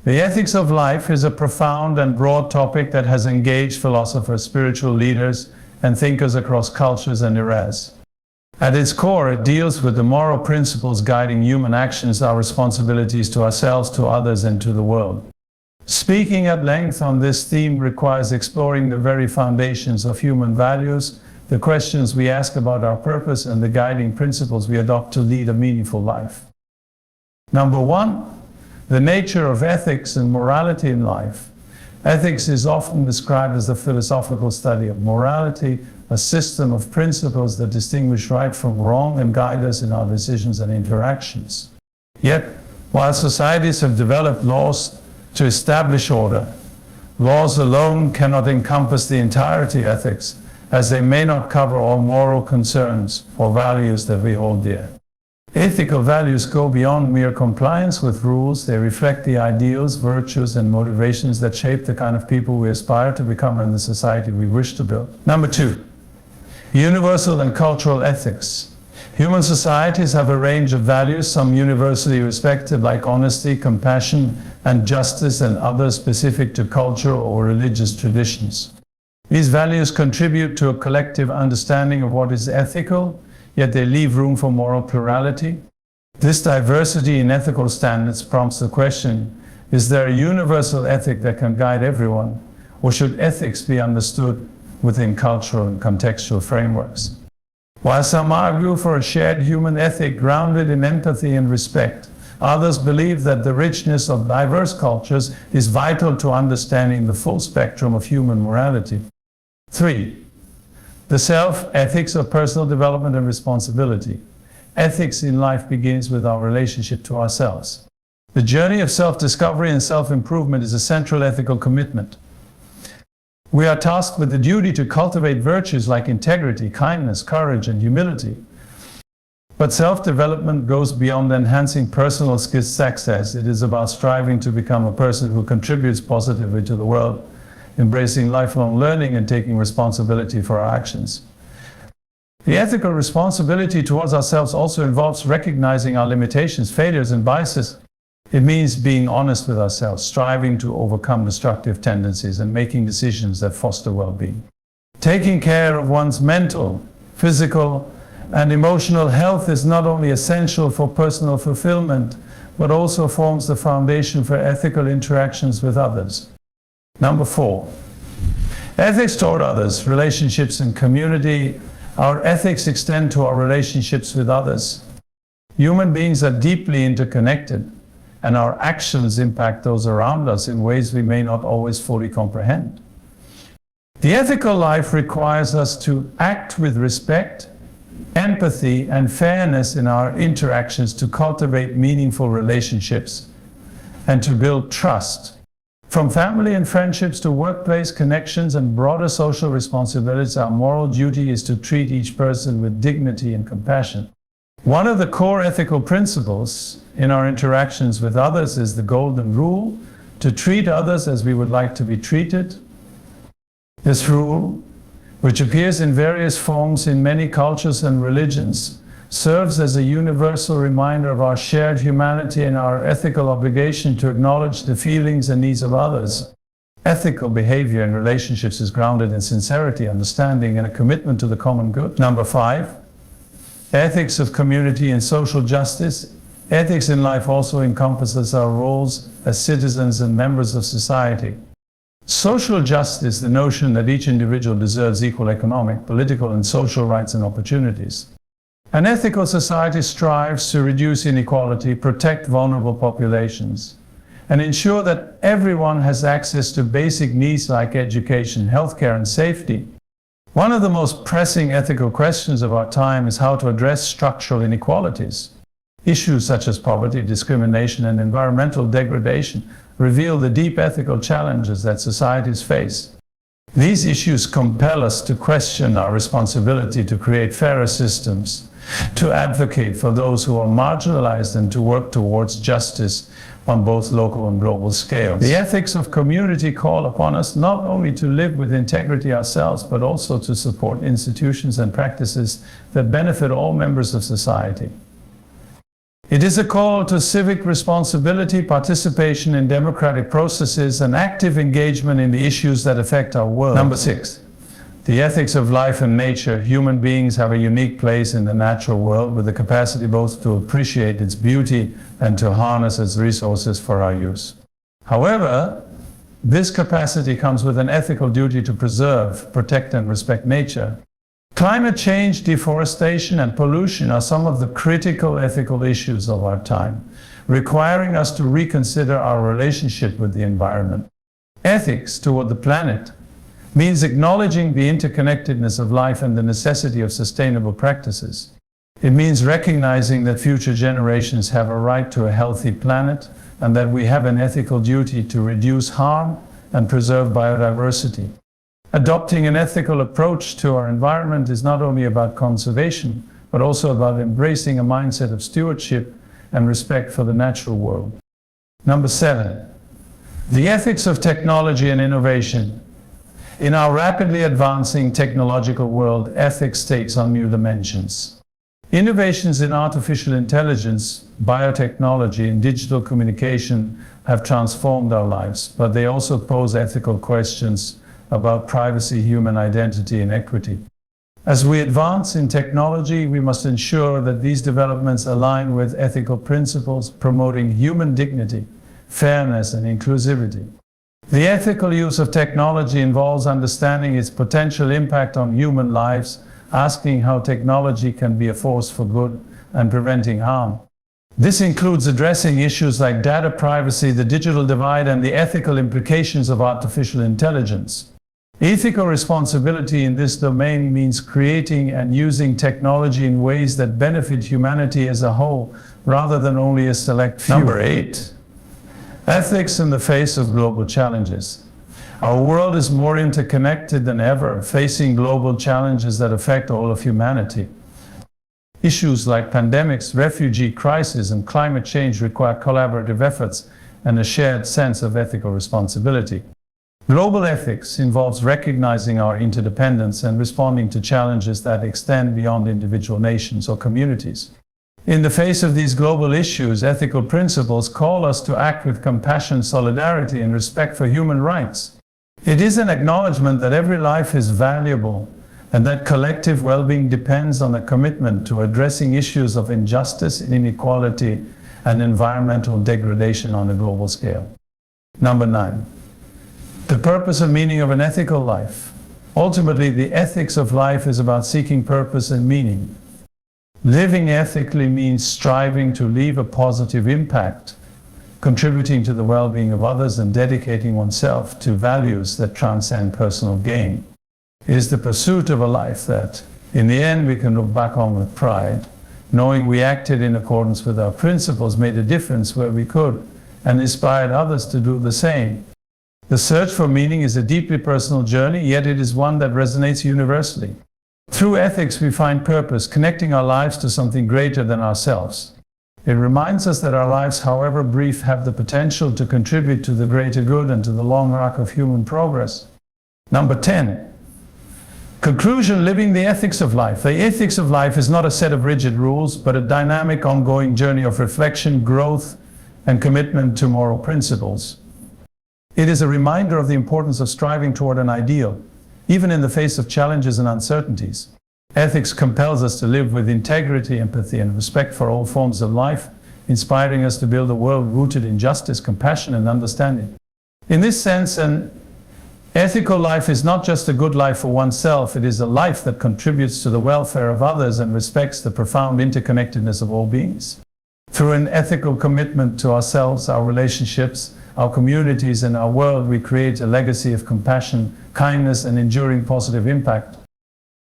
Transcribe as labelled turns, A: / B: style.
A: The ethics of life is a profound and broad topic that has engaged philosophers, spiritual leaders, and thinkers across cultures and eras. At its core, it deals with the moral principles guiding human actions, our responsibilities to ourselves, to others, and to the world. Speaking at length on this theme requires exploring the very foundations of human values, the questions we ask about our purpose, and the guiding principles we adopt to lead a meaningful life. Number one, the nature of ethics and morality in life. Ethics is often described as the philosophical study of morality, a system of principles that distinguish right from wrong and guide us in our decisions and interactions. Yet, while societies have developed laws to establish order, laws alone cannot encompass the entirety of ethics, as they may not cover all moral concerns or values that we hold dear. Ethical values go beyond mere compliance with rules. They reflect the ideals, virtues, and motivations that shape the kind of people we aspire to become and the society we wish to build. Number two, universal and cultural ethics. Human societies have a range of values, some universally respected like honesty, compassion, and justice, and others specific to cultural or religious traditions. These values contribute to a collective understanding of what is ethical, yet they leave room for moral plurality. This diversity in ethical standards prompts the question, is there a universal ethic that can guide everyone, or should ethics be understood within cultural and contextual frameworks? While some argue for a shared human ethic grounded in empathy and respect, others believe that the richness of diverse cultures is vital to understanding the full spectrum of human morality. 3. The self-ethics of personal development and responsibility. Ethics in life begins with our relationship to ourselves. The journey of self-discovery and self-improvement is a central ethical commitment. We are tasked with the duty to cultivate virtues like integrity, kindness, courage, and humility. But self-development goes beyond enhancing personal success. It is about striving to become a person who contributes positively to the world, embracing lifelong learning and taking responsibility for our actions. The ethical responsibility towards ourselves also involves recognizing our limitations, failures, and biases. It means being honest with ourselves, striving to overcome destructive tendencies, and making decisions that foster well-being. Taking care of one's mental, physical, and emotional health is not only essential for personal fulfillment, but also forms the foundation for ethical interactions with others. Number 4, ethics toward others, relationships and community. Our ethics extend to our relationships with others. Human beings are deeply interconnected, and our actions impact those around us in ways we may not always fully comprehend. The ethical life requires us to act with respect, empathy, and fairness in our interactions to cultivate meaningful relationships and to build trust. From family and friendships to workplace connections and broader social responsibilities, our moral duty is to treat each person with dignity and compassion. One of the core ethical principles in our interactions with others is the golden rule, to treat others as we would like to be treated. This rule, which appears in various forms in many cultures and religions, serves as a universal reminder of our shared humanity and our ethical obligation to acknowledge the feelings and needs of others. Ethical behavior in relationships is grounded in sincerity, understanding, and a commitment to the common good. Number 5, ethics of community and social justice. Ethics in life also encompasses our roles as citizens and members of society. Social justice, the notion that each individual deserves equal economic, political, and social rights and opportunities. An ethical society strives to reduce inequality, protect vulnerable populations, and ensure that everyone has access to basic needs like education, healthcare, and safety. One of the most pressing ethical questions of our time is how to address structural inequalities. Issues such as poverty, discrimination, and environmental degradation reveal the deep ethical challenges that societies face. These issues compel us to question our responsibility to create fairer systems, to advocate for those who are marginalized, and to work towards justice on both local and global scales. The ethics of community call upon us not only to live with integrity ourselves, but also to support institutions and practices that benefit all members of society. It is a call to civic responsibility, participation in democratic processes, and active engagement in the issues that affect our world. Number 6. The ethics of life and nature. Human beings have a unique place in the natural world with the capacity both to appreciate its beauty and to harness its resources for our use. However, this capacity comes with an ethical duty to preserve, protect, and respect nature. Climate change, deforestation, and pollution are some of the critical ethical issues of our time, requiring us to reconsider our relationship with the environment. Ethics toward the planet means acknowledging the interconnectedness of life and the necessity of sustainable practices. It means recognizing that future generations have a right to a healthy planet and that we have an ethical duty to reduce harm and preserve biodiversity. Adopting an ethical approach to our environment is not only about conservation, but also about embracing a mindset of stewardship and respect for the natural world. Number 7. The ethics of technology and innovation. In our rapidly advancing technological world, ethics takes on new dimensions. Innovations in artificial intelligence, biotechnology, and digital communication have transformed our lives, but they also pose ethical questions about privacy, human identity, and equity. As we advance in technology, we must ensure that these developments align with ethical principles promoting human dignity, fairness, and inclusivity. The ethical use of technology involves understanding its potential impact on human lives, asking how technology can be a force for good, and preventing harm. This includes addressing issues like data privacy, the digital divide, and the ethical implications of artificial intelligence. Ethical responsibility in this domain means creating and using technology in ways that benefit humanity as a whole, rather than only a select few. Number 8. Ethics in the face of global challenges. Our world is more interconnected than ever, facing global challenges that affect all of humanity. Issues like pandemics, refugee crises, and climate change require collaborative efforts and a shared sense of ethical responsibility. Global ethics involves recognizing our interdependence and responding to challenges that extend beyond individual nations or communities. In the face of these global issues, ethical principles call us to act with compassion, solidarity, and respect for human rights. It is an acknowledgement that every life is valuable and that collective well-being depends on a commitment to addressing issues of injustice, inequality, and environmental degradation on a global scale. Number 9. The purpose and meaning of an ethical life. Ultimately, the ethics of life is about seeking purpose and meaning. Living ethically means striving to leave a positive impact, contributing to the well-being of others, and dedicating oneself to values that transcend personal gain. It is the pursuit of a life that, in the end, we can look back on with pride, knowing we acted in accordance with our principles, made a difference where we could, and inspired others to do the same. The search for meaning is a deeply personal journey, yet it is one that resonates universally. Through ethics, we find purpose, connecting our lives to something greater than ourselves. It reminds us that our lives, however brief, have the potential to contribute to the greater good and to the long arc of human progress. Number 10. Conclusion: living the ethics of life. The ethics of life is not a set of rigid rules, but a dynamic, ongoing journey of reflection, growth, and commitment to moral principles. It is a reminder of the importance of striving toward an ideal, even in the face of challenges and uncertainties. Ethics compels us to live with integrity, empathy, and respect for all forms of life, inspiring us to build a world rooted in justice, compassion, and understanding. In this sense, an ethical life is not just a good life for oneself, it is a life that contributes to the welfare of others and respects the profound interconnectedness of all beings. Through an ethical commitment to ourselves, our relationships, our communities, and our world, we create a legacy of compassion, kindness, and enduring positive impact.